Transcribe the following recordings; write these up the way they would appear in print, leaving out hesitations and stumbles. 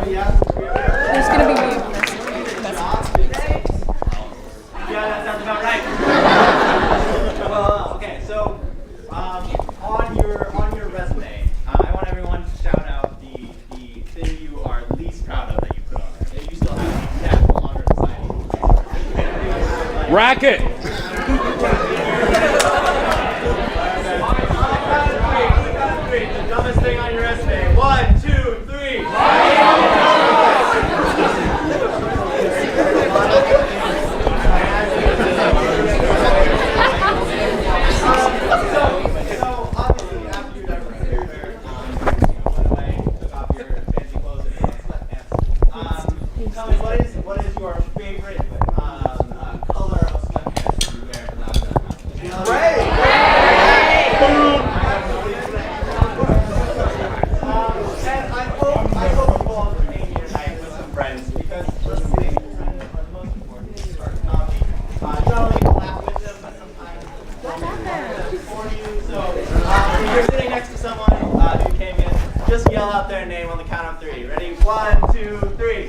There's going to be me on this. Yeah, that sounds about right. Well, okay, so on your resume, I want everyone to shout out the thing you are least proud of that you put on there. That you still have that no longer decided. Racket. The dumbest thing on your resume. 1, 2, 3. So obviously after you done your hair, went away, took off your fancy clothes and sweatpants. Tell me what is your favorite color of sweatpants you wear for that? Gray. And I hope you all came here tonight with some friends because listening to friends are the most important part of comedy. Not only to laugh with them, but sometimes for you. So if you're sitting next to someone who came in, just yell out their name on the count of 3. Ready? 1, 2, 3.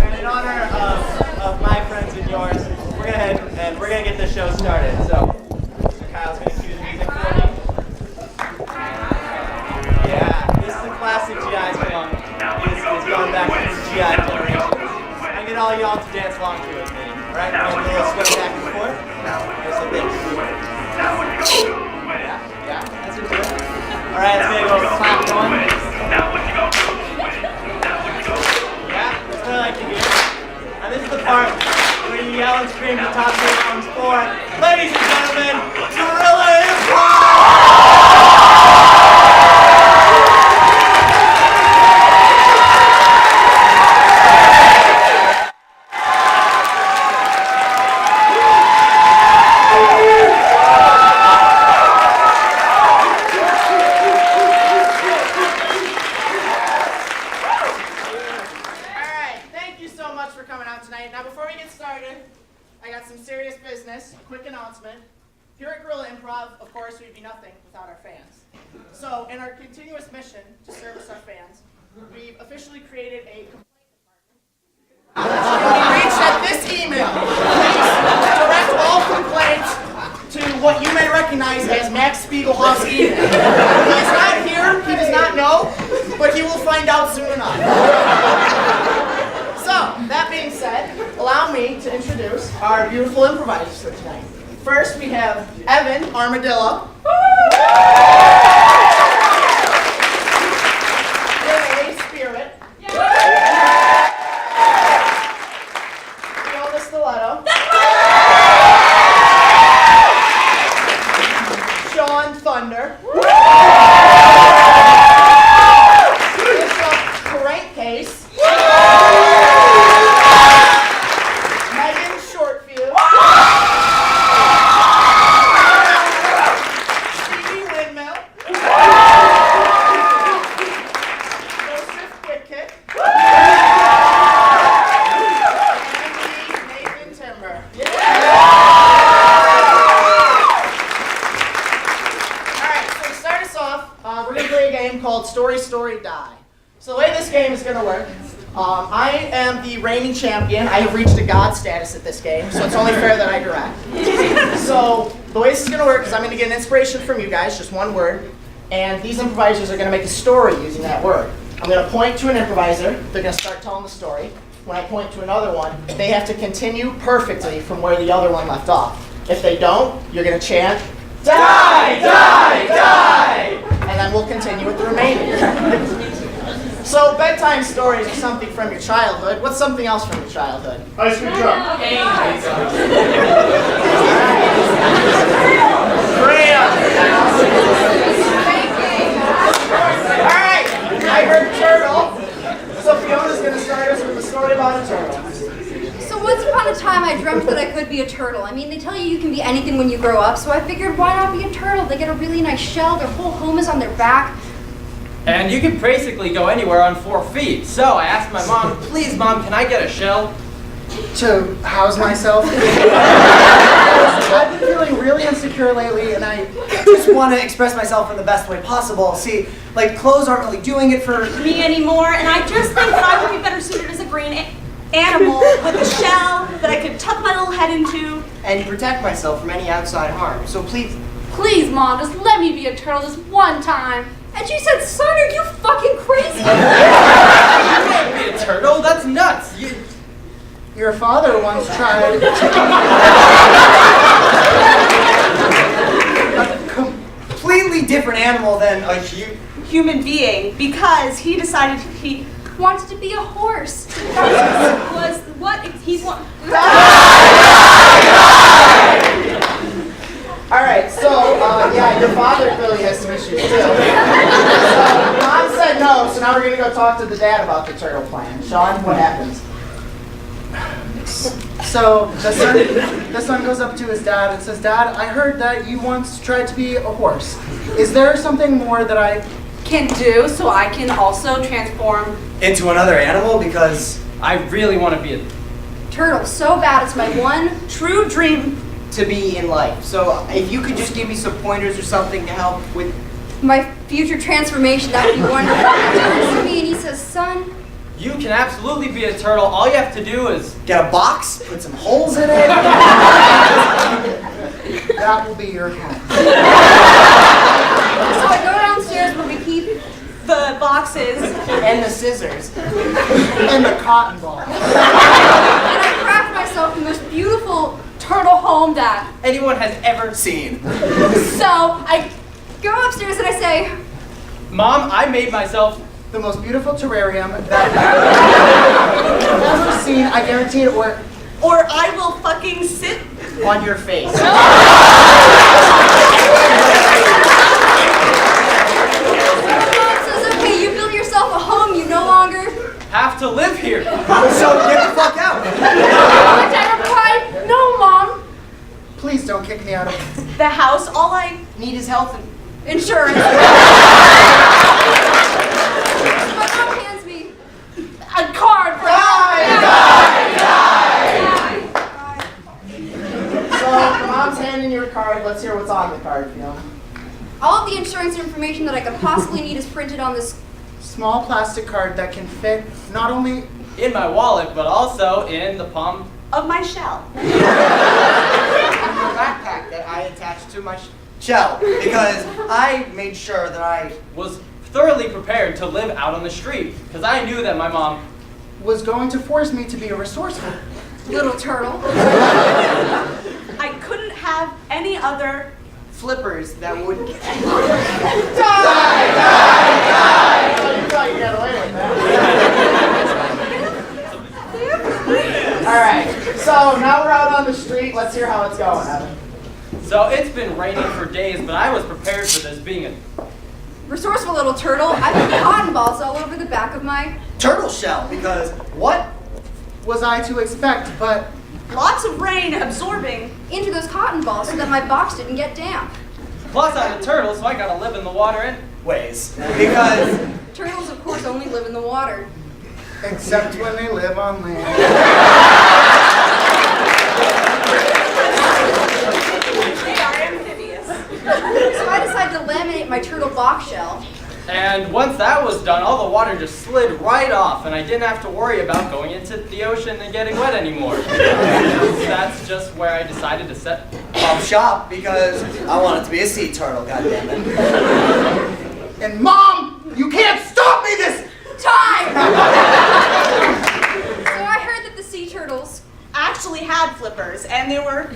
And in honor of my friends and yours, we're gonna get this show started. So, Mr. Kyle's gonna cue the music for me. Yeah, this is a classic GI song. It's going back to the GI generation. I'm getting all y'all to dance along to it, man. Alright, we're gonna do a little swing back and forth. Here's some things. Yeah, that's what we're doing. Alright, it's gonna go clap one. Yeah, that's what I like to hear. And this is the part where you yell and scream the top 3 songs for, ladies and gentlemen, Guerilla quick announcement. Here at Guerilla Improv, of course, we'd be nothing without our fans. So, in our continuous mission to service our fans, we've officially created a complaint department. We reached at this email. Please direct all complaints to what you may recognize as Max Spiegelhoff's email. He's not here, he does not know, but he will find out soon enough. So, that being said, allow me to introduce our beautiful improvisers for tonight. First, we have Evan Armadillo. Renee Spirit. Fiona Stiletto. Sean Thunder. Bishop Crankcase. Story, die. So the way this game is going to work, I am the reigning champion. I have reached a god status at this game, so it's only fair that I direct. So the way this is going to work is I'm going to get an inspiration from you guys, just one word, and these improvisers are going to make a story using that word. I'm going to point to an improviser. They're going to start telling the story. When I point to another one, they have to continue perfectly from where the other one left off. If they don't, you're going to chant, die, die, die! And then we'll continue with the remaining. So bedtime stories are something from your childhood. What's something else from your childhood? Ice cream truck. All right, I heard turtle. So Fiona's going to start us with a story about a turtle. So once upon a time, I dreamt that I could be a turtle. I mean, they tell you can be anything when you grow up, so I figured why not be a turtle? They get a really nice shell, their whole home is on their back. And you can basically go anywhere on 4 feet. So I asked my mom, please mom, can I get a shell? To house myself. I've been feeling really insecure lately, and I just want to express myself in the best way possible. See, like, clothes aren't really doing it for me anymore, and I just think that I would be better suited as a green animal with a shell that I could tuck my little head into and protect myself from any outside harm. So please. Please, Mom, just let me be a turtle this one time. And she said, son, are you fucking crazy? You can't be a turtle, that's nuts. Your father once tried a completely different animal than a human being because he decided he wanted to be a horse. was what he wanted. All right, so yeah, your father clearly has some issues too. So Mom said no, so now we're gonna go talk to the dad about the turtle plan. Sean, what happens? So the son goes up to his dad and says, Dad, I heard that you once tried to be a horse. Is there something more that I can do so I can also transform into another animal? Because I really want to be a turtle so bad. It's my one true dream to be in life. So if you could just give me some pointers or something to help with my future transformation, that would be wonderful. He turns to me and he says, son, You can absolutely be a turtle. All you have to do is get a box, put some holes in it. That will be your home. So I go downstairs where we keep the boxes and the scissors and the cotton ball. And I craft myself the most beautiful turtle home that anyone has ever seen. So I go upstairs and I say, Mom, I made myself the most beautiful terrarium that I've ever seen, I guarantee it, or I will fucking sit on your face. Mom says, okay, you build yourself a home, you no longer have to live here. So get the fuck out. I replied, no, Mom. Please don't kick me out of the house. All I need is health and insurance. My mom hands me a card for So Mom's handing you a card. Let's hear what's on the card, Fiona. All of the insurance information that I could possibly need is printed on this small plastic card that can fit not only in my wallet, but also in the palm of my shell. A backpack that I attached to my shell because I made sure that I was thoroughly prepared to live out on the street because I knew that my mom was going to force me to be a resourceful little turtle. I couldn't have any other flippers that would Die! Oh, you thought you got away with that. All right, so now we're out on the street. Let's hear how it's going, Evan. So it's been raining for days, but I was prepared for this being a resourceful little turtle. I put cotton balls all over the back of my turtle shell because what was I to expect but lots of rain absorbing into those cotton balls so that my box didn't get damp. Plus I'm a turtle, so I gotta live in the water anyways. Because turtles, of course, only live in the water. Except when they live on land. They are amphibious. So I decided to laminate my turtle box shell. And once that was done, all the water just slid right off, and I didn't have to worry about going into the ocean and getting wet anymore. That's just where I decided to set up shop because I wanted to be a sea turtle, goddammit. And Mom, you can't stop me this time! So I heard that the sea turtles actually had flippers, and they were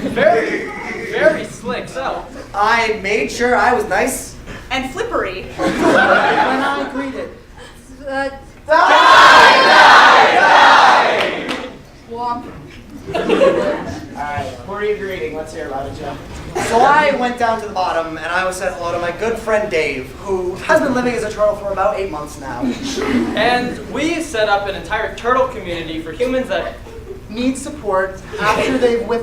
very, very slick, so I made sure I was nice and flippery. When I greeted. Die! Womp. Alright, who are you greeting? Let's hear about it, Joe. So I went down to the bottom and I was said hello to my good friend Dave, who has been living as a turtle for about 8 months now. And we set up an entire turtle community for humans that need support after they've die!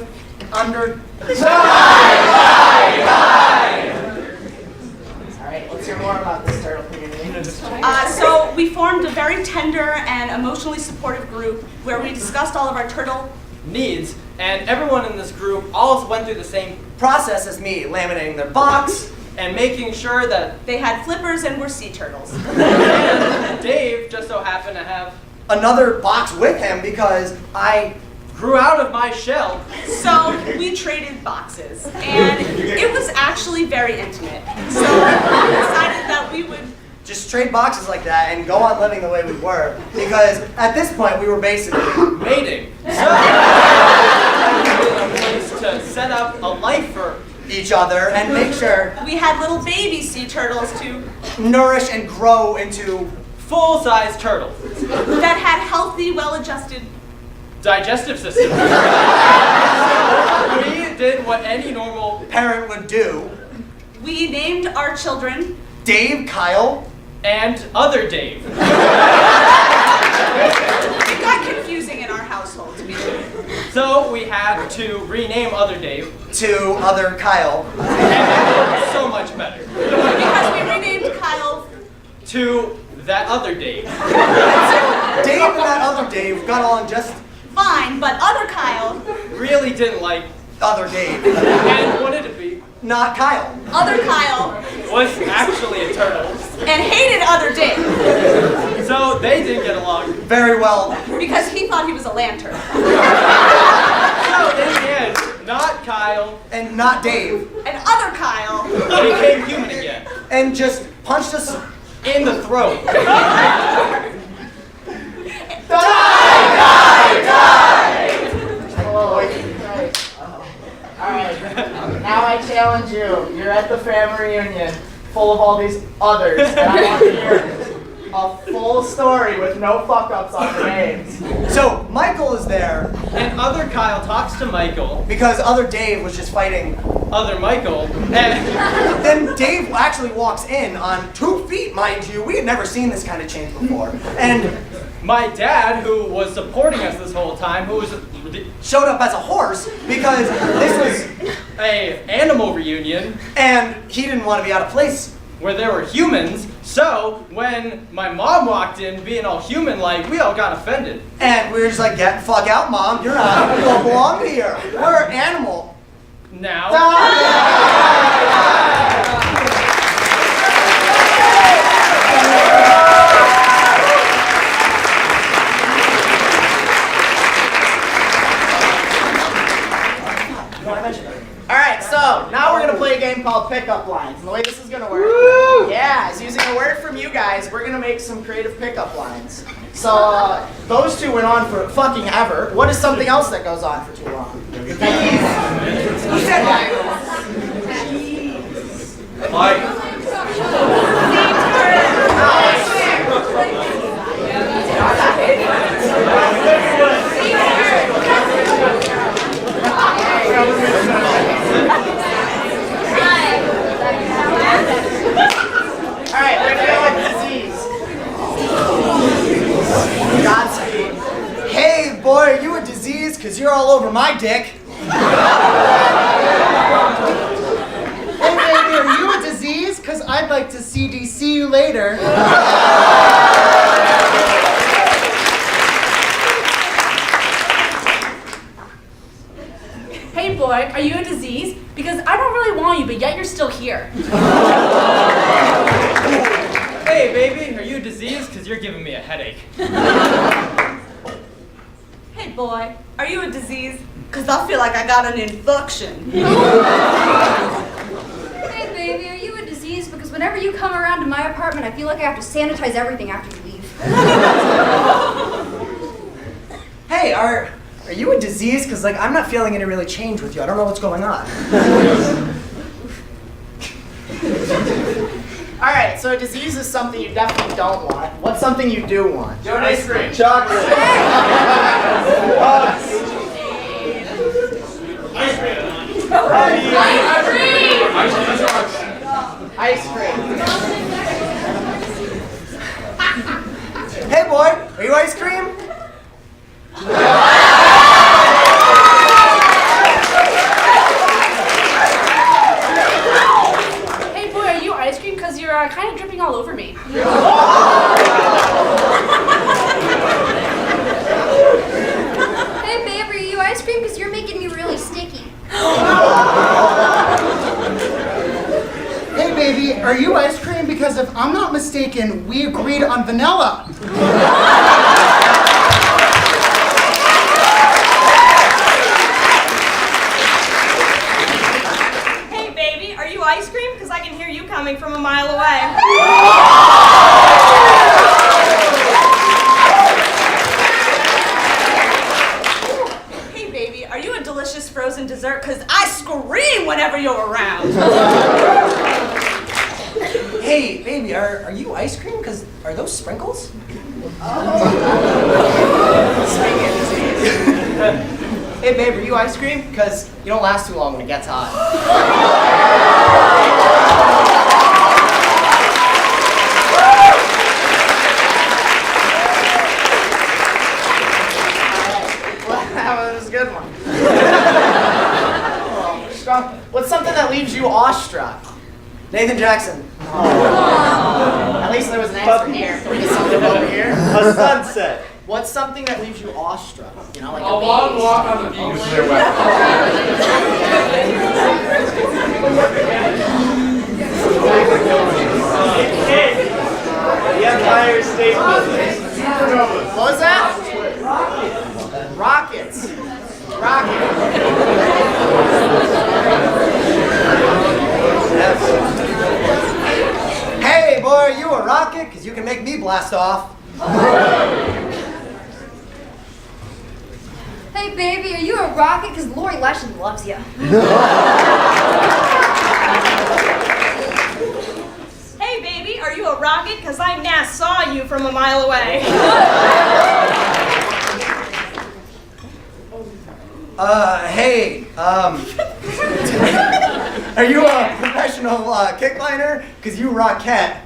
Alright, let's hear more about this turtle community. So we formed a very tender and emotionally supportive group where we discussed all of our turtle needs, and everyone in this group all went through the same Process as me, laminating their box. and making sure that They had flippers and were sea turtles. Dave just so happened to have Another box with him because I grew out of my shell. So we traded boxes, and it was actually very intimate. So we decided that we would. just trade boxes like that and go on living the way we were because at this point we were basically Mating. So, a place to set up a life for each other and make sure We had little baby sea turtles too nourish and grow into full-size turtles. that had healthy, well-adjusted. Digestive system. We did what any normal parent would do. We named our children. Dave, Kyle, and other Dave. It got confusing in our household, to be sure. So we had to rename other Dave, to other Kyle, and it so much better, Because we renamed Kyle. to that other Dave. Dave and that other Dave got on just Fine, but other Kyle. Really didn't like other Dave, and wanted to be not Kyle. Other Kyle. was actually a turtle. And hated other Dave. So they didn't get along. Very well. Because he thought he was a lantern. So in the end, not Kyle And not Dave. And other Kyle. became human again. And just punched us. In the throat. Alright, now I challenge you. You're at the family reunion full of all these others, and I want to hear a full story with no fuck-ups on the names. So, Michael is there And other Kyle talks to Michael, because other Dave was just fighting. other Michael, and Then Dave actually walks in on 2 feet, mind you. We had never seen this kind of change before. And my dad, who was supporting us this whole time, who was showed up as a horse because this was, a animal reunion and he didn't want to be out of place. where there were humans, so when my mom walked in being all human-like, we all got offended. And we were just like, get the fuck out, Mom. You're not, you don't belong here. We're animal. Now, Alright, so now we're gonna play a game called Pickup Lines. And the way this is gonna work, yeah, is using a word from you guys, we're gonna make some creative pickup lines. So those two went on for fucking ever. What is something else that goes on for too long? Who said Alright, we're gonna go with disease. Godspeed. Hey, boy, are you a disease? Because you're all over my dick. Hey baby, are you a disease? Because I'd like to CDC you later. Hey boy, are you a disease? Because I don't really want you, but yet you're still here. hey baby, are you diseased? Because you're giving me a headache. Hey boy, are you a disease? Because I feel like I got an infection. Hey baby, are you a disease? Because whenever you come around to my apartment, I feel like I have to sanitize everything after you leave. Hey, are you a disease? Because, like, I'm not feeling any really change with you. I don't know what's going on. Alright, so disease is something you definitely don't want. What's something you do want? Do an ice cream. Chocolate. Ice cream. Hey boy, are you ice cream? Hey boy, are you ice cream? Because you're kind of dripping all over me. baby, are you ice cream? Because if I'm not mistaken, we agreed on vanilla. Hey, baby, are you ice cream? Because I can hear you coming from a mile away. Hey, baby, are you a delicious frozen dessert? Because I scream whenever you're around. Hey, baby, are you ice cream? Because are those sprinkles? Hey babe, are you ice cream? Because you don't last too long when it gets hot. Well, that was a good one. Oh, strong. What's something that leaves you awestruck? Nathan Jackson. At least there was an answer here. Can we get something over here? A sunset. What's something that leaves you awestruck? You know, like A long walk on the beach. The Empire State Building. What was that? Rockets. Hey, boy, are you a rocket? Because you can make me blast off. Hey, baby, are you a rocket? Because Lori Lashley loves you. Hey, baby, are you a rocket? Because I saw you from a mile away. Hey, are you a professional kickliner? Because you rocket.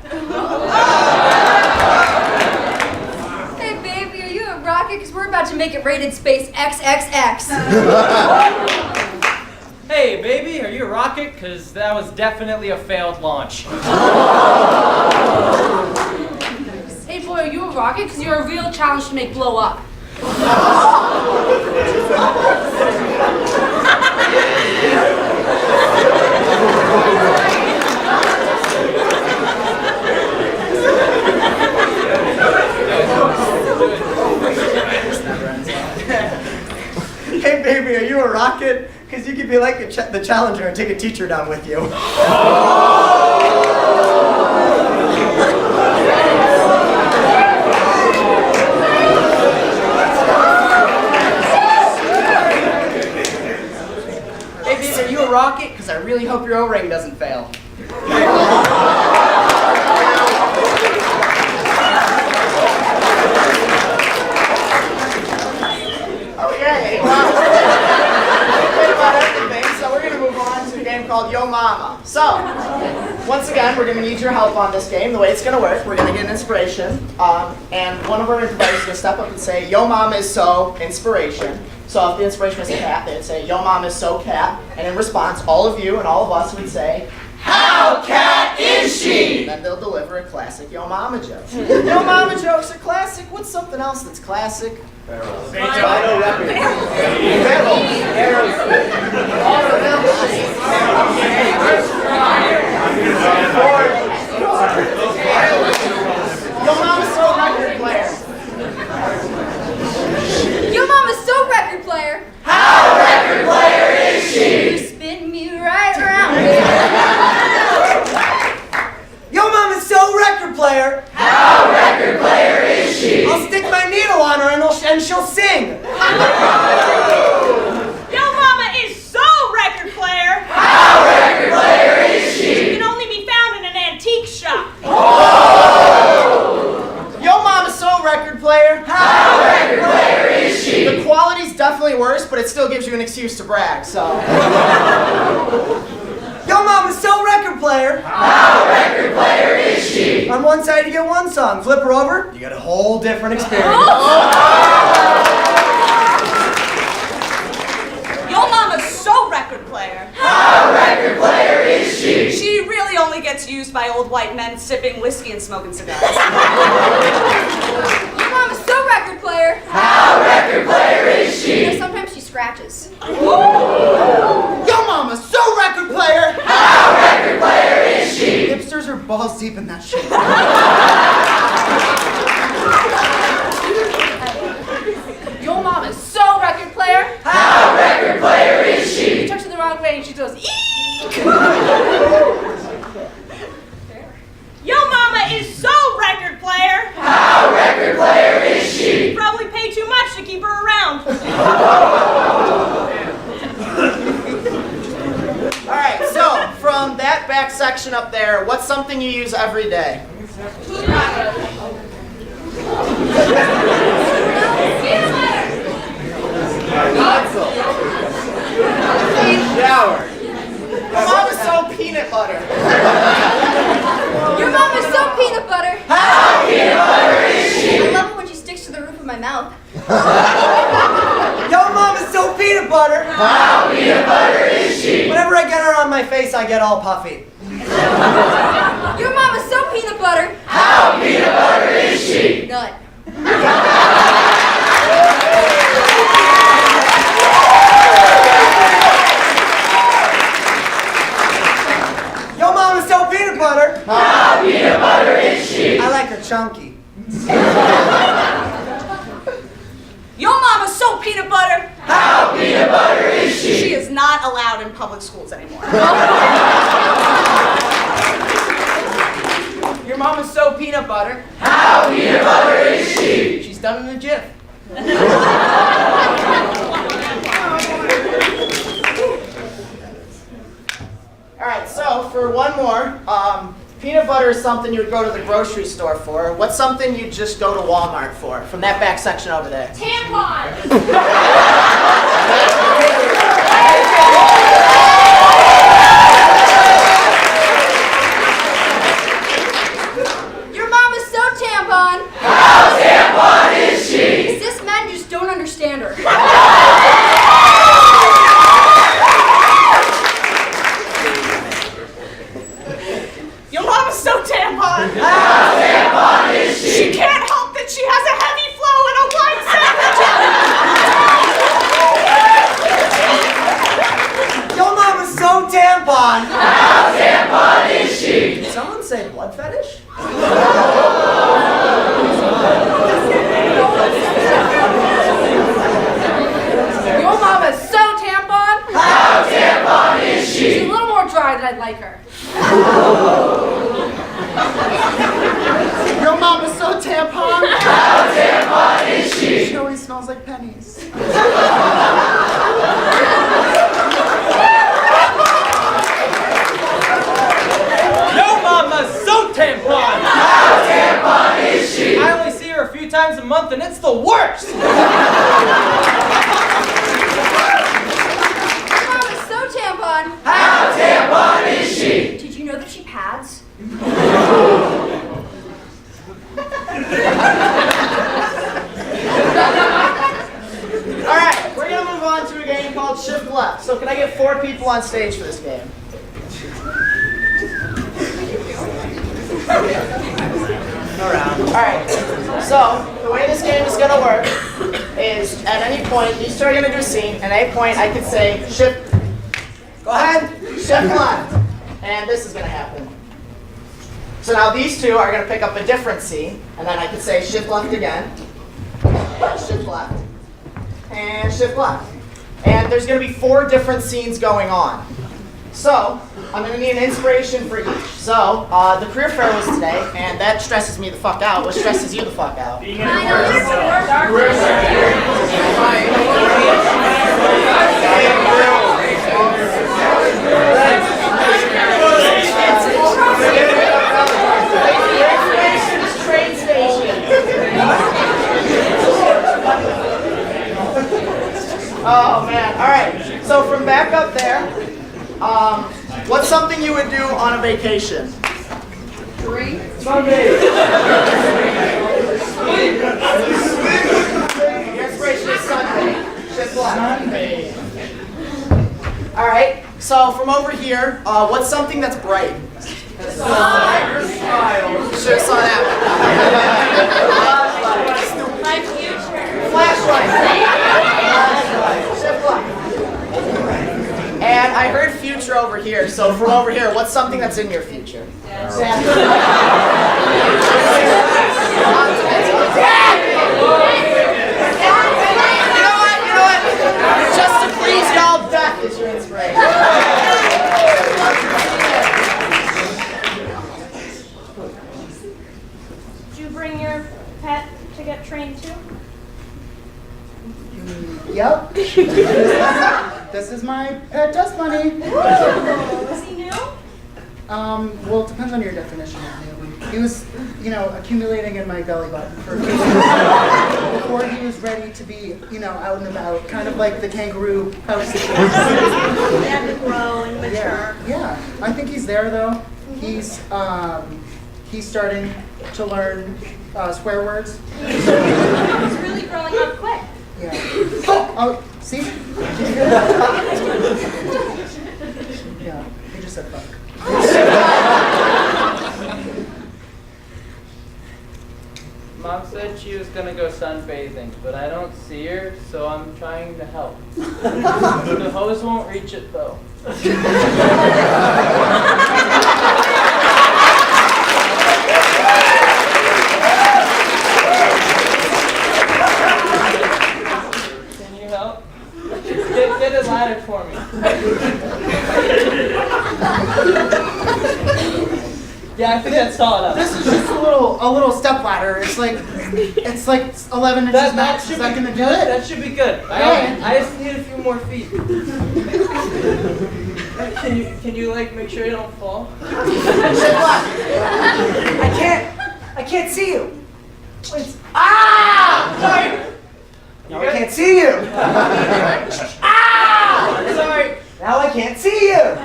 Hey, baby, are you a rocket? Because we're about to make it rated space XXX. Hey, baby, are you a rocket? Because that was definitely a failed launch. Hey boy, are you a rocket? Because you're a real challenge to make blow up. Hey, baby, are you a rocket? Because you could be like the Challenger and take a teacher down with you. Hey babe, are you a rocket? Because I really hope your O-ring doesn't fail. Okay, well, think about everything, so we're going to move on to a game called Yo Mama. So, once again, we're going to need your help on this game. The way it's going to work, we're going to get an inspiration, and one of our improvisers is going to step up and say, Yo Mama is so inspiration. So if the inspiration was a cat, they'd say, Yo Mama is so cat, and in response, all of you and all of us would say, How cat is she? And then they'll deliver a classic Yo Mama joke. Yo Mama jokes are classic. What's something else that's classic? Yo Mama's so record player. Your mama's so record player. How record player is she? You spin me right around. Yo, mama's so record player. How record player is she? I'll stick my needle on her and she'll sing. Yo mama is so record player. How record player is She she? can only be found in an antique shop. Yo Mama's so record player. How record player is she? The quality's definitely worse, but it still gives you an excuse to brag, so. Yo, mama's so record player. How record player is she? On one side you get one song, flip her over, you get a whole different experience. Yo mama's so record player. How record player is she? She really only gets used by old white men sipping whiskey and smoking cigars. Your mama's so record player. How record player is You know, she? sometimes she scratches. Yo Mama, so record player! How record player is she? If balls deep in that shit. Your mom is so record player. How record player is she? You touch her the wrong way and she goes, eek! Yo mama is so record player. How record player is she? You probably pay too much to keep her around. All right, so from that back section up there, what's something you use every day? Shower. Your mom is so peanut butter. Your mom is so peanut butter. How peanut butter is she? I love it when she sticks to the roof of my mouth. Yo, mom is so peanut butter. How peanut butter is she? Whenever I get her on my face, I get all puffy. Your mom is so peanut butter. How peanut butter is she? Nut. Yo, mom is so peanut butter. How peanut butter is she? I like her chunky. Your mama's so peanut butter. How peanut butter is she? She is not allowed in public schools anymore. Your mom is so peanut butter. How peanut butter is she? She's done in a jiff. All right, so for one more, peanut butter is something you would go to the grocery store for. What's something you'd just go to Walmart for? From that back section over there. Tampon. Your mom is so tampon. How tampon is she? Cis men just don't understand her. Your mama's so tampon. How tampon is She she? can't help that she has a heavy flow and a wide sandwich. Yo, mom is so tampon. How tampon is she? Did someone say blood fetish? Your mom is so tampon. How tampon is She's a she? little more dry than I'd like her. Your mom is so tampon. How tampon is she? She always smells like pennies. Yo mama's so tampon! How tampon is she? I only see her a few times a month and it's the worst! Your mom is so tampon. How tampon is she? Did you know that she pads? All right, we're gonna move on to a game called Shift Left. So can I get 4 people on stage for this game? All right, so the way this game is gonna work is at any point, these two are gonna do a scene, and at any point I could say shift, go ahead, shift left, and this is gonna happen. So now these two are gonna pick up a different scene, and then I could say shift left again, shift left, and shift left. And there's going to be 4 different scenes going on. So, I'm going to need an inspiration for each. So, the career fair was today, and that stresses me the fuck out. What stresses you the fuck out? Train station. Oh man, all right. So from back up there, what's something you would do on a vacation? Drink. Your inspiration is sunbathe. Shift left. All right. So from over here, what's something that's bright? Should have saw that one. My future. Flashlight. Shift left. And I heard future over here, so from over here, what's something that's in your future? Dad. You know what? Just to please y'all, death is your inspiration. Did you bring your pet to get trained too? Yep. This is my pet Dust Bunny. Is he new? Well, it depends on your definition of new. He was, accumulating in my belly button for a few years before he was ready to be, out and about, kind of like the kangaroo house situation. They have to grow and mature. Yeah. I think he's there though. He's starting to learn swear words. He's really growing up quick. Yeah. Oh, see? Did you hear that? Yeah, he just said fuck. Mom said she was gonna go sunbathing, but I don't see her, so I'm trying to help. The hose won't reach it though. Can you help? Get a ladder for me. Yeah, I think that's tall enough. This is just a little step ladder. It's like 11 inches max. Is that gonna do it? That should be good. I just need a few more feet. Can you like make sure you don't fall? I can't see you. Sorry. Now I can't see you. Sorry. Now I can't see you.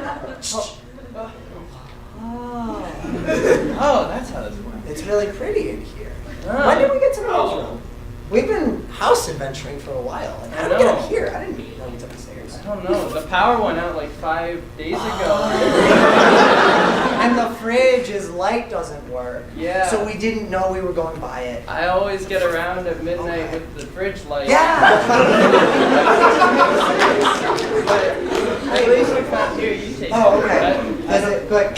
Oh, that's how this works. It's really pretty in here. Oh. When did we get to know you? We've been house adventuring for a while. Like, how did we get up here? I didn't know you took upstairs. I don't know. The power went out like 5 days ago. And the fridge's light doesn't work. Yeah. So we didn't know we were going by it. I always get around at midnight with the fridge light. Yeah. But at least we found here. You take Oh, it. okay. That's it. Good.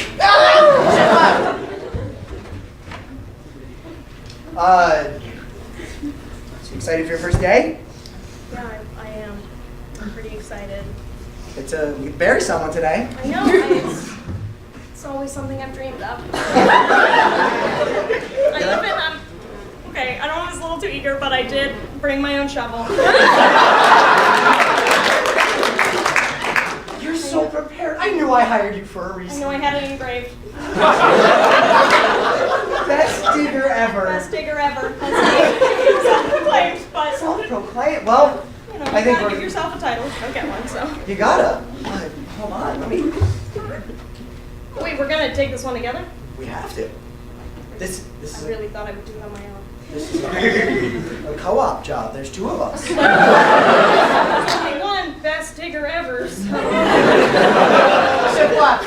So you excited for your first day? Yeah, I am. I'm pretty excited. We bury someone today. I know. It's always something I've dreamed of. I live in okay, I know I was a little too eager, but I did bring my own shovel. You're so prepared. I knew I hired you for a I reason. know I had it engraved. Best digger ever. Best digger ever. Self-proclaimed, but Self-proclaimed. Well, you I think gotta give yourself a title. Don't get one, so. you gotta. Hold on. Let me. Wait, we're gonna take this one together? We have to. This is I really thought I would do it on my own. this is a co-op job. There's 2 of us. There's only one best digger ever, so. Sit flat.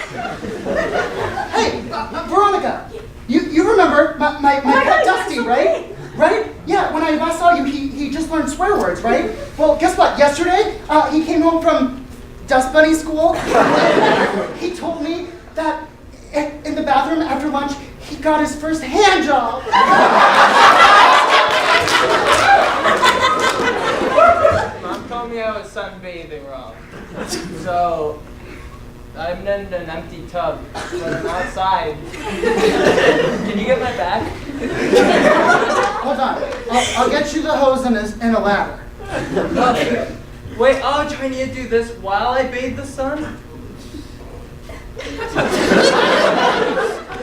Hey, Veronica, you remember my pet Dusty, right? Right? Yeah, when I last saw you, he just learned swear words, right? Well, guess what? Yesterday, he came home from Dust Bunny school. He told me that in the bathroom after lunch, he got his first hand job. Mom told me I was sunbathing wrong. So I'm in an empty tub, but I'm outside. Can you get my back? Hold on. I'll get you the hose and a ladder. Wait, trying to do this while I bathe the sun?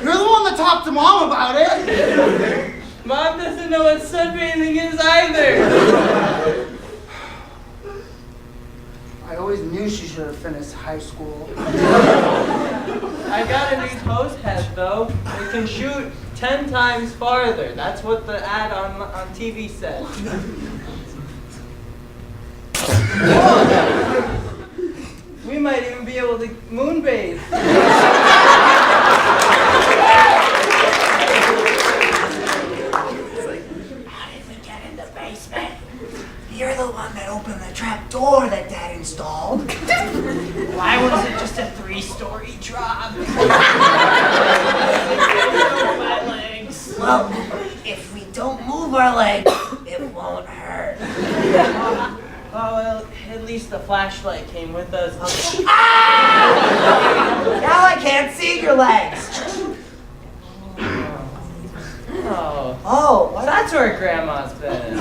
You're the one that talked to Mom about it. Mom doesn't know what sunbathing is either. I always knew she should have finished high school. I got a new hose head though. It can shoot 10 times farther. That's what the ad on TV said. We might even be able to moonbathe. How did we get in the basement? You're the one that opened the trap door that Dad installed. Why was it flashlight came with us. Now I can't see your legs. Oh. Oh, So that's where Grandma's been.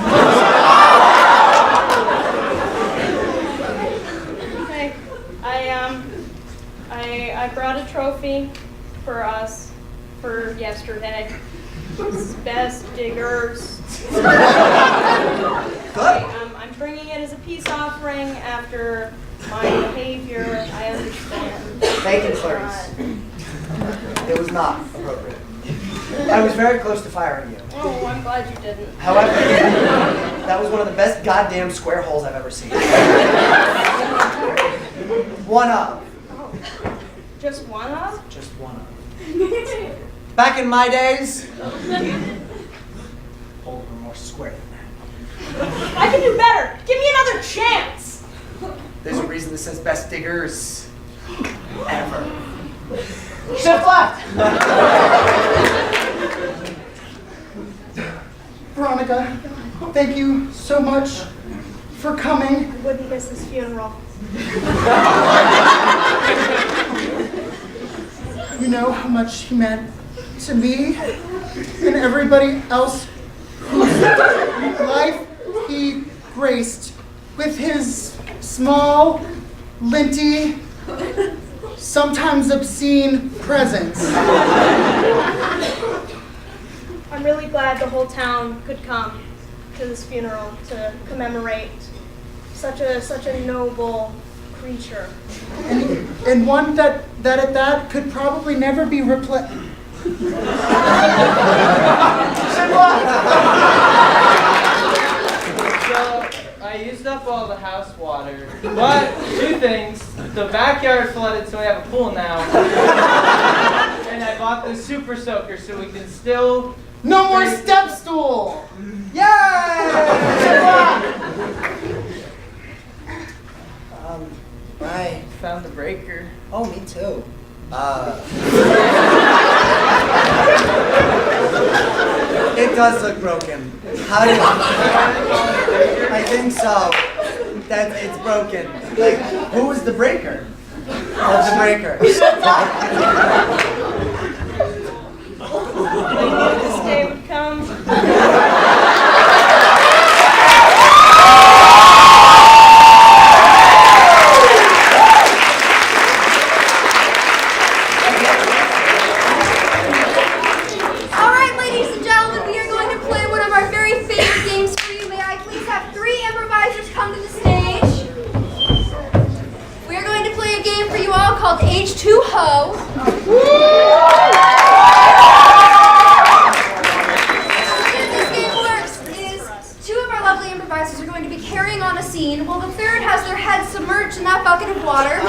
Hey, I brought a trophy for us for yesterday. It's best diggers. good. I'm bringing it as a peace offering after my behavior. I understand. Bacon slurs. It was not appropriate. I was very close to firing you. Oh, I'm glad you didn't. However, that was one of the best goddamn square holes I've ever seen. One up. Oh, just one of? Just one up. Back in my days, holes were more square than that. I can do better. Give me another chance. There's a reason this says best diggers ever. Shift left. Veronica, thank you so much for coming. I wouldn't miss this funeral. You know how much he meant to me and everybody else whose life he graced with his small, linty, sometimes obscene presence. I'm really glad the whole town could come to this funeral to commemorate such a noble creature. And one that at that could probably never be replaced. So I used up all the house water, but two things: the backyard flooded, so we have a pool now, and I bought the super soaker so we can still. No more step stool! Yay! I Found the breaker. Oh, me too. It does look broken. How do I think so. That it's broken. Like, who was the breaker? Of the breaker. I knew this day would come. Called H2Ho. The way this game works is two of our lovely improvisers are going to be carrying on a scene while the third has their head submerged in that bucket of water.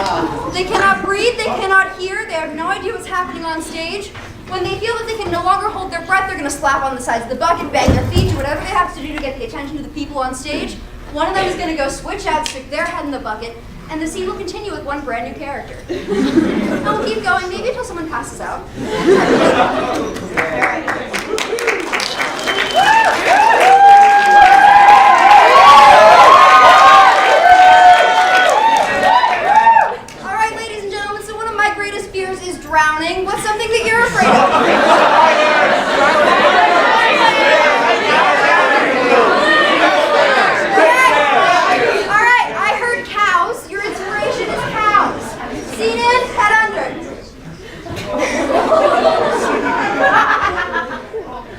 They cannot breathe, they cannot hear, they have no idea what's happening on stage. When they feel that they can no longer hold their breath, they're going to slap on the sides of the bucket, bang their feet, do whatever they have to do to get the attention of the people on stage. One of them is going to go switch out, stick their head in the bucket, and the scene will continue with one brand new character. And we'll keep going, maybe until someone passes out. All right, ladies and gentlemen, so one of my greatest fears is drowning. What's something that you're afraid of?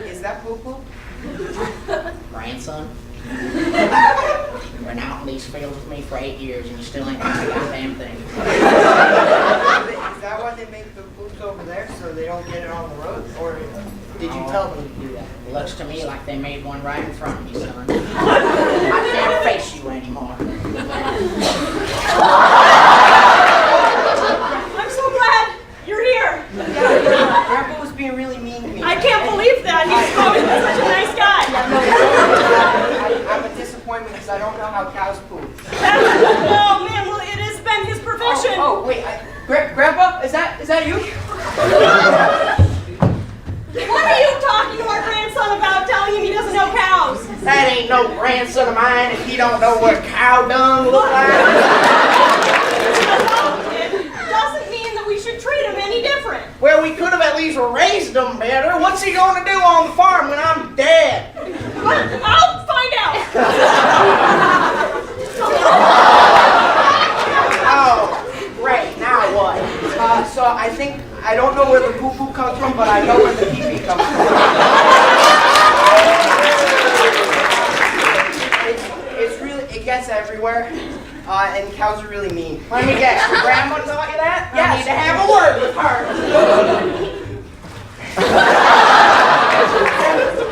Is that poo-poo? Grandson? You've been out in these fields with me for 8 years and you still ain't got a goddamn thing. Is that why they make the poops over there so they don't get it on the road? Or Did you tell them to do that? It looks to me like they made one right in front of you, son. I can't face you anymore. I'm so glad you're here. Grandpa was being really mean to me. I can't believe that. He's always been such a nice guy. I'm a disappointment because I don't know how cows poop. Oh man, well it has been his profession. Oh wait, Grandpa, is that you? What are you talking to our grandson about telling him he doesn't know cows? That ain't no grandson of mine if he don't know what cow dung look like? Doesn't mean that we should treat him any different. Well, we could have at least raised him better. What's he going to do on the farm when I'm dead? Well, I'll find out. Oh, great. Now what? So I don't know where the poo-poo comes from, but I know where the pee-pee comes from. It gets everywhere, and cows are really mean. Let me guess, your grandma taught you that? Yeah, I need to have a word with her.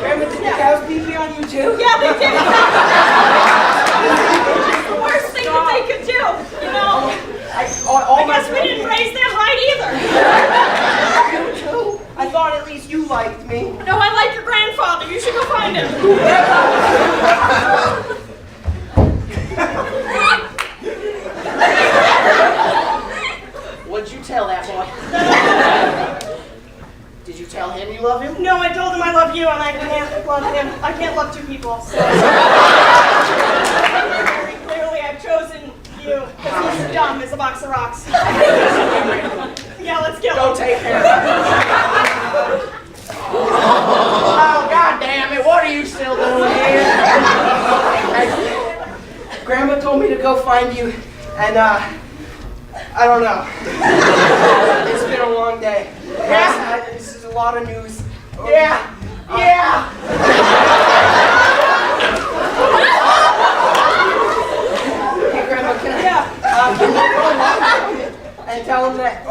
Grandma, did the cows pee-pee on you too? Yeah, they did. It's the worst thing that they could do, you know? I guess we didn't raise them right either. You too? I thought at least you liked me. No, I like your grandfather. You should go find him. What'd you tell that boy? Did you tell him you love him? No, I told him I love you and I can't love him. I can't love two people. So. Very clearly I've chosen you because he's dumb as a box of rocks. Yeah, let's kill him. Go take care of him. Oh, God damn it. What are you still doing here? Grandma told me to go find you, and I don't know. It's been a long day. Yeah. This is a lot of news. Yeah. Yeah. Hey, Grandma, can I can you go and tell him that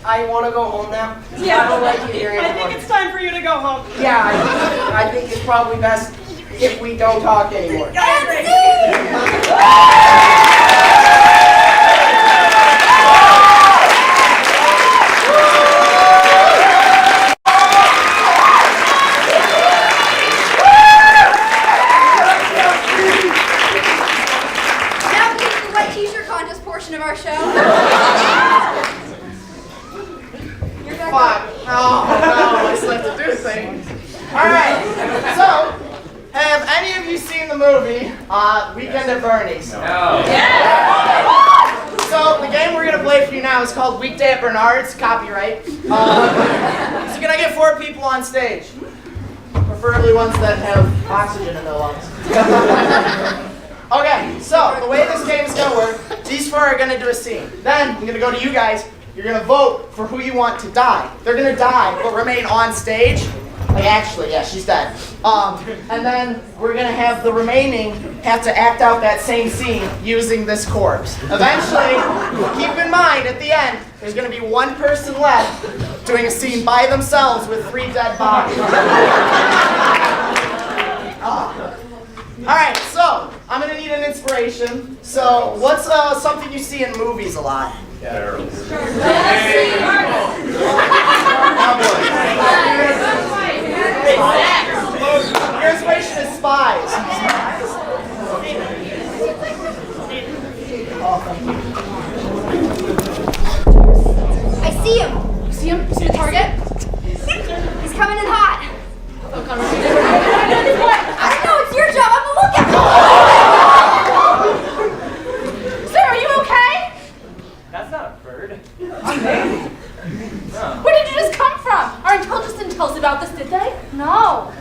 I want to go home now? Yeah. I don't like it here anymore. I think it's time for you to go home. Yeah, I think it's probably best if we don't talk anymore. I agree. Of our show. You're back. Fuck. Oh, no, I still have to do things. Alright, so, have any of you seen the movie, Weekend at Bernie's? No. Yeah. So, the game we're going to play for you now is called Weekday at Bernard's, copyright. So can I get 4 people on stage? Preferably ones that have oxygen in their lungs. Okay, so the way this game is going to work, these 4 are going to do a scene. Then, I'm going to go to you guys. You're going to vote for who you want to die. They're going to die, but remain on stage. Like, actually, yeah, she's dead. And then we're going to have the remaining have to act out that same scene using this corpse. Eventually, keep in mind, at the end, there's going to be 1 person left doing a scene by themselves with 3 dead bodies. Alright, so, I'm going to need an inspiration. So, what's something you see in movies a lot? Barrels. Your inspiration is spies. I see him. You see him? You see the target? He's coming in hot. I don't know, it's your job. I'm the lookout. Sir, are you okay? That's not a bird. Where did you just come from? Our intelligence didn't tell us about this, did they? No.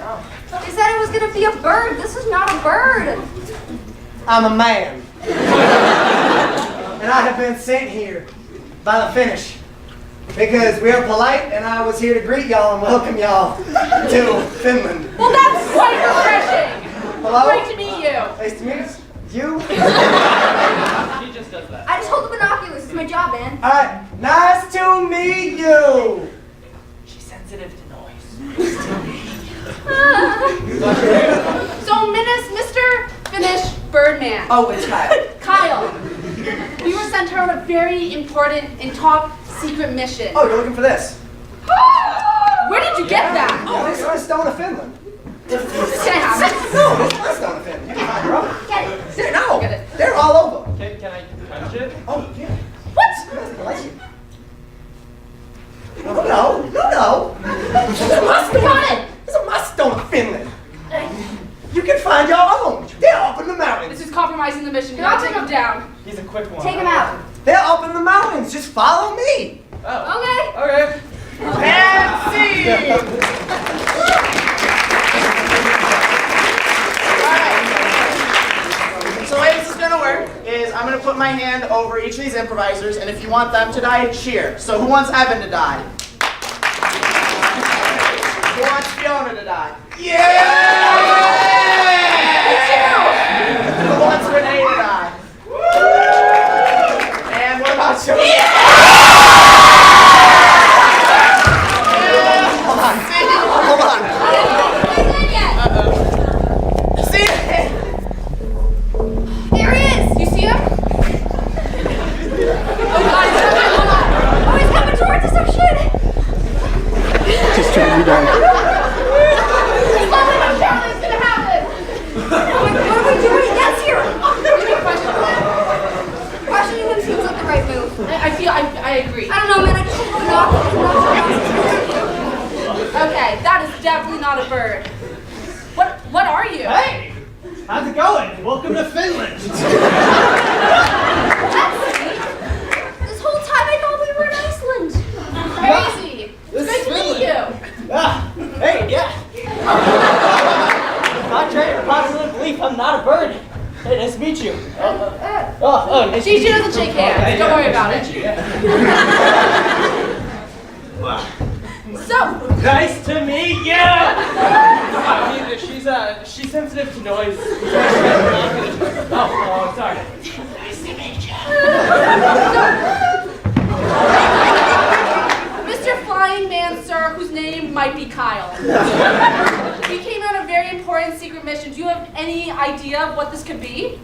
They said it was going to be a bird. This is not a bird. I'm a man. And I have been sent here by the Finnish. Because we are polite, and I was here to greet y'all and welcome y'all to Finland. Well, that's quite refreshing. Hello? Great to meet you. Nice to meet you. She just does that. I just hold the binoculars. It's my job, man. All right, nice to meet you. She's sensitive to noise. So, Mr. Finnish Birdman. Oh, it's Kyle. Kyle, we were sent here on a very important and top secret mission. Oh, you're looking for this? Where did you get that? Oh, this is my stone of Finland. Can I have it? No, this is my stone of Finland. You can find your own. Get it. No, Get it. they're all over. Can I touch it? Oh, yeah. What? Bless you. No. This is my stone. This is my stone of Finland. You can find your own. They're all compromising the mission. You gotta take him down. He's a quick one. Take him out. They're up in the mountains. Just follow me. Oh. Okay. Okay. And scene! Alright. So the way this is gonna work is I'm gonna put my hand over each of these improvisers, and if you want them to die, cheer. So who wants Evan to die? Who wants Fiona to die? Yeah! Who wants Renee to die? And what about you? Hold on. See? There he is. Do you see him? Oh, he's coming towards us. Oh, shit. Just trying to be done. What's gonna happen? What are we doing? He gets here. Questioning him seems like the right move. I agree. I don't know, man. I just want to knock him. Okay, that is definitely not a bird. What are you? Hey! How's it going? Welcome to Finland. This whole time I thought we were in Iceland. Crazy. It's great to meet you. Hey, yeah. Not trying to possibly believe I'm not a bird. Hey, nice to meet you. Nice She doesn't shake hands. Don't worry about it. So, Nice to meet you. She's sensitive to noise. Oh, sorry. Nice to meet you. Mr. Flying Man, sir, whose name might be Kyle. We came on a very important secret mission. Do you have any idea of what this could be?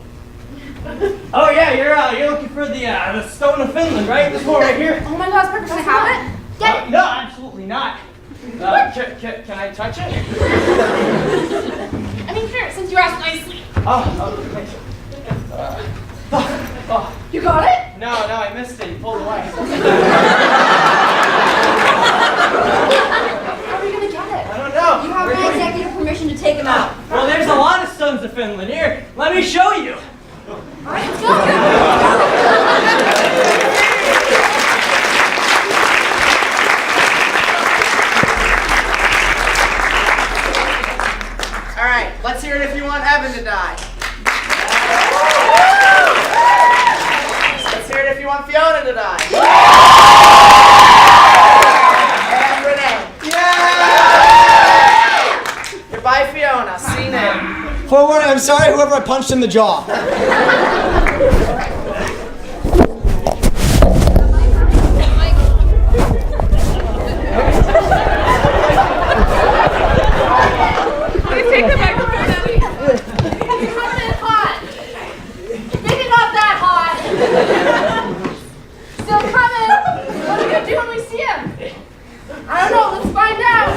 Oh yeah, you're looking for the stone of Finland, right? This one right here. Oh my God, it's perfect. Can I have it? No, absolutely not. Can I touch it? I mean, sure, since you asked nicely. Thanks. You got it? No, I missed it. You pulled away. How are we gonna get it? I don't know. You have my executive permission to take him out. Well, there's a lot of stones of Finland. Here, let me show you. All right, let's go. Alright, let's hear it if you want Evan to die. Let's hear it if you want Fiona to die. And Renee. Yeah! Goodbye, Fiona. See now. Forward, I'm sorry, whoever I punched in the jaw. Take the microphone out of here. It's coming in hot. Maybe not that hot. Still coming. What are we gonna do when we see him? I don't know. Let's find out.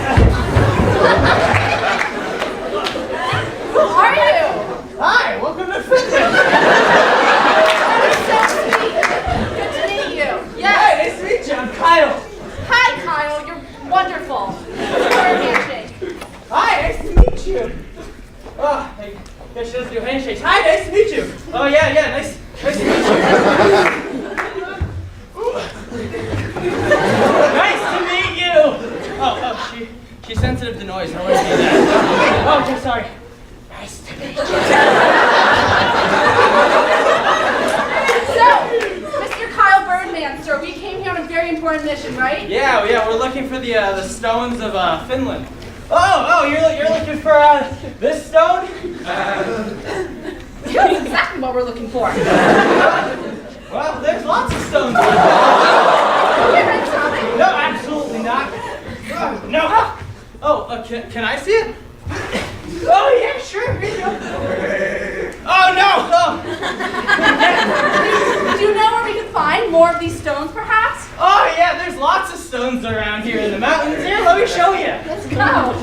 Who are you? Hi, welcome to Finland. That is so sweet. Good to meet you. Yes. Hey, nice to meet you. I'm Kyle. Hi, Kyle. You're wonderful. Give her a handshake. Hi, nice to meet you. I guess she doesn't do handshakes. Hi, nice to meet you. Oh yeah, nice to meet you. Nice to meet you. She's sensitive to noise. I don't want to do that. Oh, okay, sorry. Nice to meet you. So, Mr. Kyle Birdman, sir, we came here on a very important mission, right? Yeah, we're looking for the stones of Finland. Oh, you're looking for this stone? That's exactly what we're looking for. Well, there's lots of stones. Here, Tommy. No, absolutely not. No. Can I see it? Oh yeah, sure. Here you go. Oh no. Do you know where we can find more of these stones, perhaps? Oh yeah, there's lots of stones around here in the mountains. Here, let me show you. Let's go.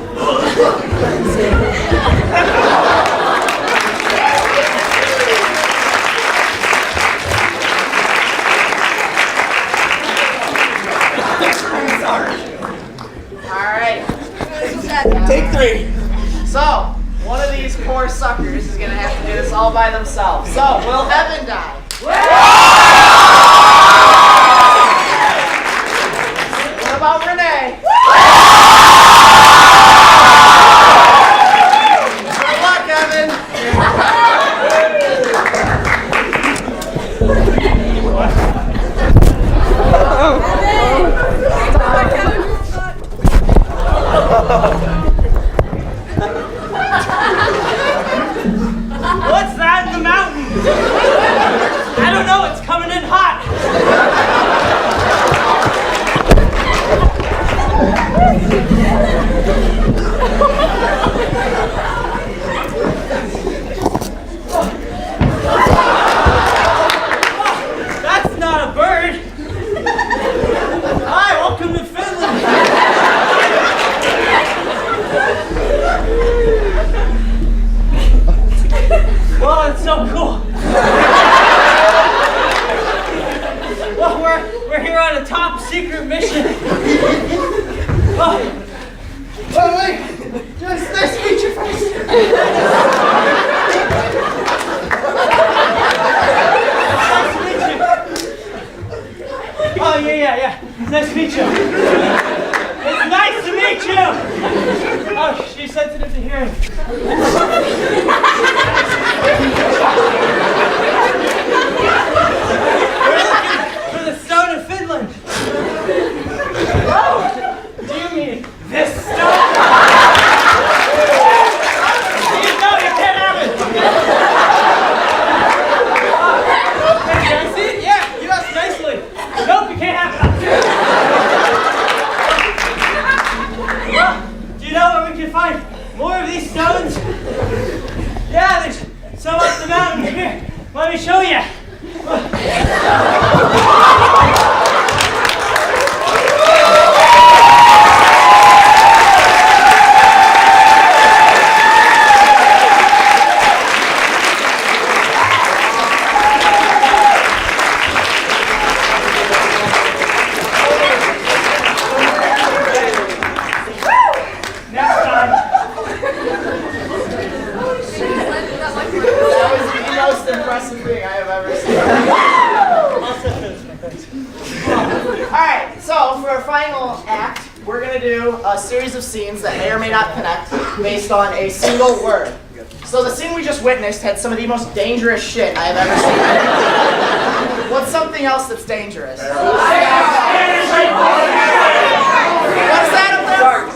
Alright. Take 3. So, one of these poor suckers is gonna have to do this all by themselves. So, will Evan die? What about Renee? Good luck, Evan. What's that in the mountain? I don't know, it's coming in hot. That's not a bird. Hi, welcome to Finland. Oh, it's so cool. Well, we're here on a top secret mission. Oh, Wait. Nice to meet you first. nice to meet you. Oh, yeah. Nice to meet you. It's nice to meet you. Oh, she's sensitive to hearing. We're looking for the stone of Finland. Oh, do you mean this stone? No, you can't have it. Can I see it? Yeah, you asked nicely. Nope, you can't have it. Well, do you know where we can find more of these stones? Yeah, there's some up the mountain. Here, let me show you. Next time. That was the most impressive thing I have ever seen. Alright, so for our final act, we're going to do a series of scenes that may or may not connect based on a single word. So the scene we just witnessed had some of the most dangerous shit I have ever seen. What's something else that's dangerous? What's that up there?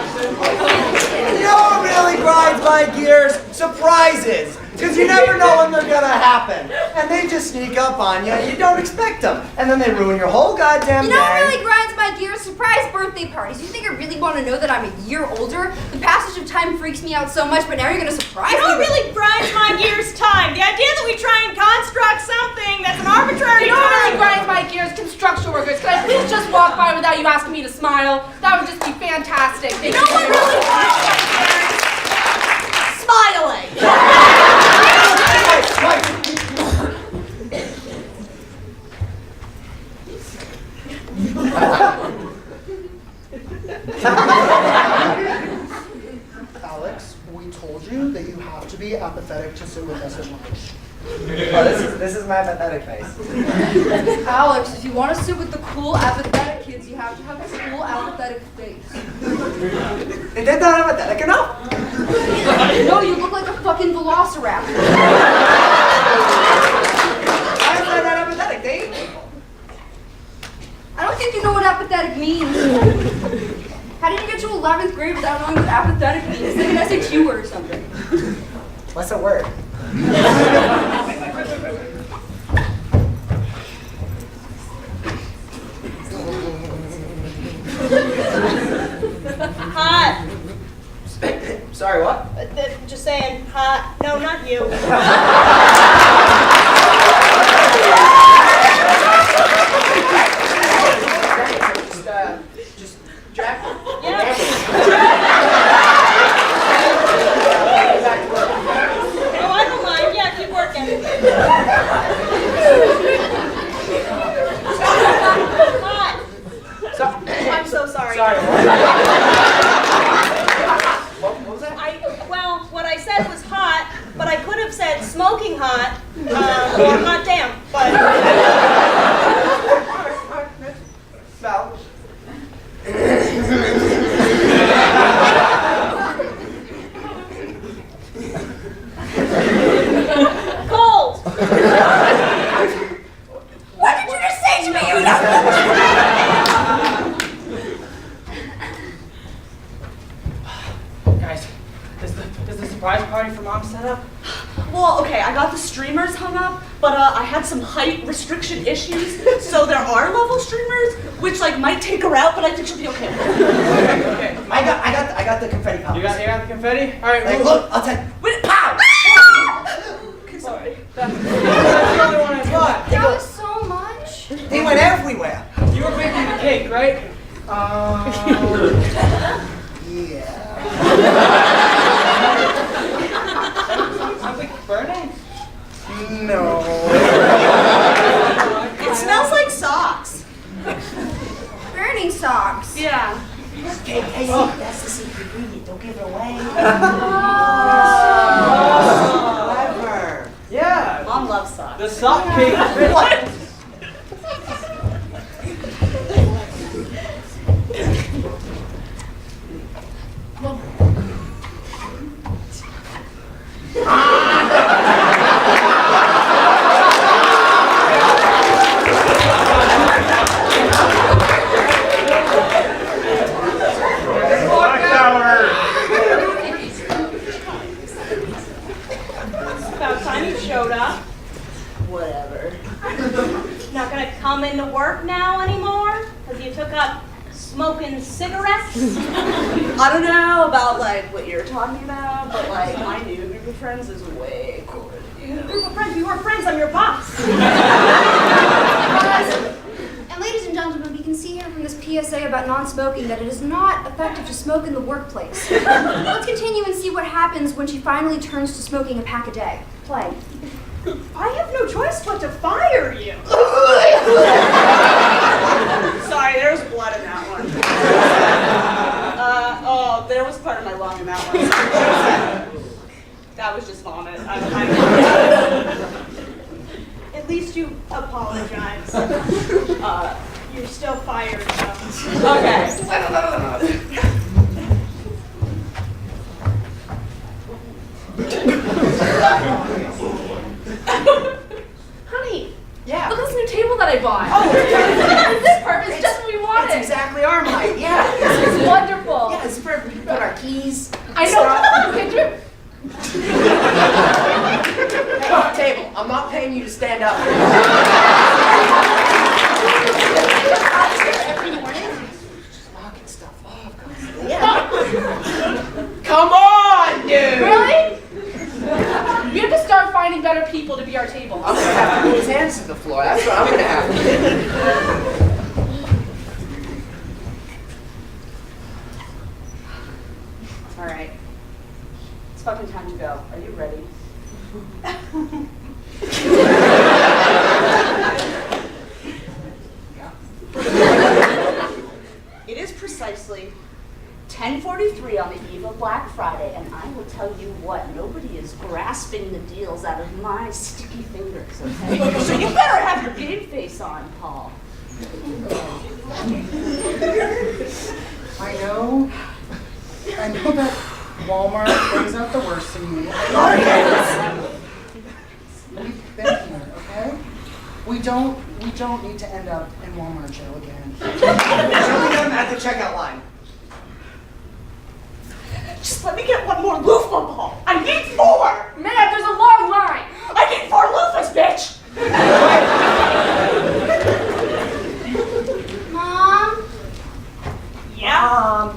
You know what really grinds my gears? Surprises. Because you never know when they're gonna happen. And they just sneak up on you and you don't expect them. And then they ruin your whole goddamn You know what day. really grinds my gears? Surprise birthday parties. You think I really want to know that I'm a year older? The passage of time freaks me out so much, but now you're going to surprise You know me. what really grinds my gears? Time. The idea that we try and construct something that's an arbitrary You know what really time. grinds my gears? Construction workers. Could I please just walk by without you asking me to smile? That would just be fantastic. You know what really grinds my gears? Smiling. Alex, we told you that you have to be apathetic to sit with us at lunch. Oh, this is my pathetic face. Alex, if you want to sit with the cool, apathetic kids, you have to have a cool, apathetic face. Is that not pathetic enough? No, you look like a fucking velociraptor. Why is that not apathetic, Dave? I don't think you know what apathetic means. How did you get to 11th grade without knowing what apathetic means? It's like an SAT word or something. What's a word? Hot. Sorry, what? Just saying, hot. No, not you. Just Jack. Yeah. Oh, I don't mind. Yeah, keep working. Hot. Sorry. What was that? Well, what I said was hot, but I could have said smoking hot, or hot damn, but... Val. Cold! What did you just say to me? Guys, is the surprise party for Mom set up? Well, okay, I got the streamers hung up, but I had some height restriction issues, so there are level streamers, which like might take her out, but I think she'll be okay. Okay. I got the confetti pops. You got the confetti? All right. Like, look, I'll take. Wait, Pow! okay, sorry. That's the only one I bought. That was so much. They went everywhere. You were baking the cake, right? Yeah. Something burning? No. It smells like socks. Burning socks. Yeah. Hey, that's the secret ingredient. Don't give it away. Clever. Yeah. Mom loves socks. The sock cake. What? About time you showed up. Whatever. Not gonna come into work now anymore? Because you took up smoking cigarettes? I don't know about like what you're talking about, but like my new group of friends is way cooler than you. Group of friends, we were friends, I'm your boss. And ladies and gentlemen, we can see here from this PSA about non-smoking that it is not effective to smoke in the workplace. Let's continue and see what happens when she finally turns to smoking a pack a day. Play. I have no choice but to fire you. Sorry, there was blood in that one. Oh, there was part of my lung in that one. That was just vomit. At least you apologize. You're still fired, though. Okay. Honey, Yeah. look at this new table that I bought. Oh, This perfect. It's just what we wanted. It's exactly our height. Yeah. It's wonderful. Yeah, it's perfect. We can put our keys. I know. Okay, Drew. Hey, table. I'm not paying you to stand up. Every morning. Just knocking stuff off. Yeah. Come on, dude. Really? We have to start finding better people to be our table. I'm gonna have to put his hands to the floor. That's what I'm gonna have to do. All right. It's fucking time to go. Are you ready? It is precisely 10:43 on the eve of Black Friday, and I will tell you what, nobody is grasping the deals out of my sticky fingers, okay? So you better have your game face on, Paul. I know that Walmart brings out the worst in you. We've been here, okay? We don't need to end up in Walmart jail again. Show me them at the checkout line. Just let me get one more loofah, Paul. I need 4. Man, there's a long line. I need 4 loofahs, bitch. Mom, Yeah.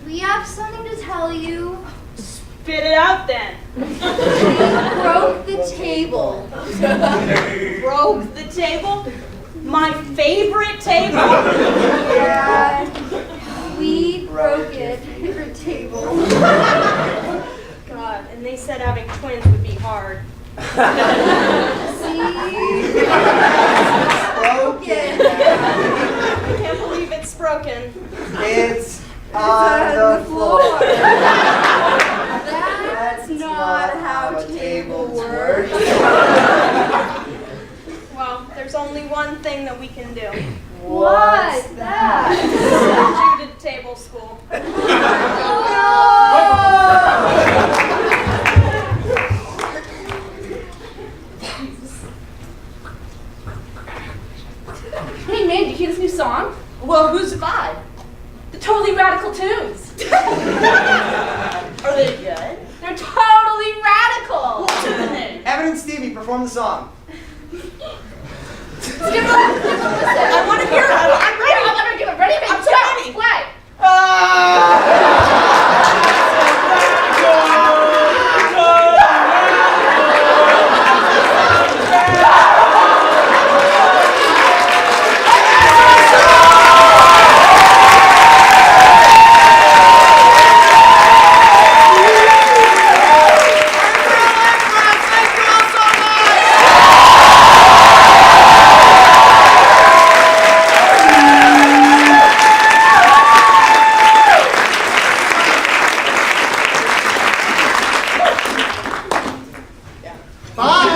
we have something to tell you. Spit it out then. We broke the table. Broke the table? My favorite table? Yeah, we broke it. Favorite table. God, and they said having twins would be hard. See? Broke it. I can't believe it. on the floor. That's not how tables work. Well, there's only one thing that we can do. What's that? Send you to table school. Hey man, did you hear this new song? Well, who's it by? The Totally Radical Tunes. Are they good? They're totally radical. What's the name? Evan and Stevie perform the song. Give them a listen. I want to hear it. I'm ready. I'm gonna give it. Ready? I'm so Go. ready. Play. Bye.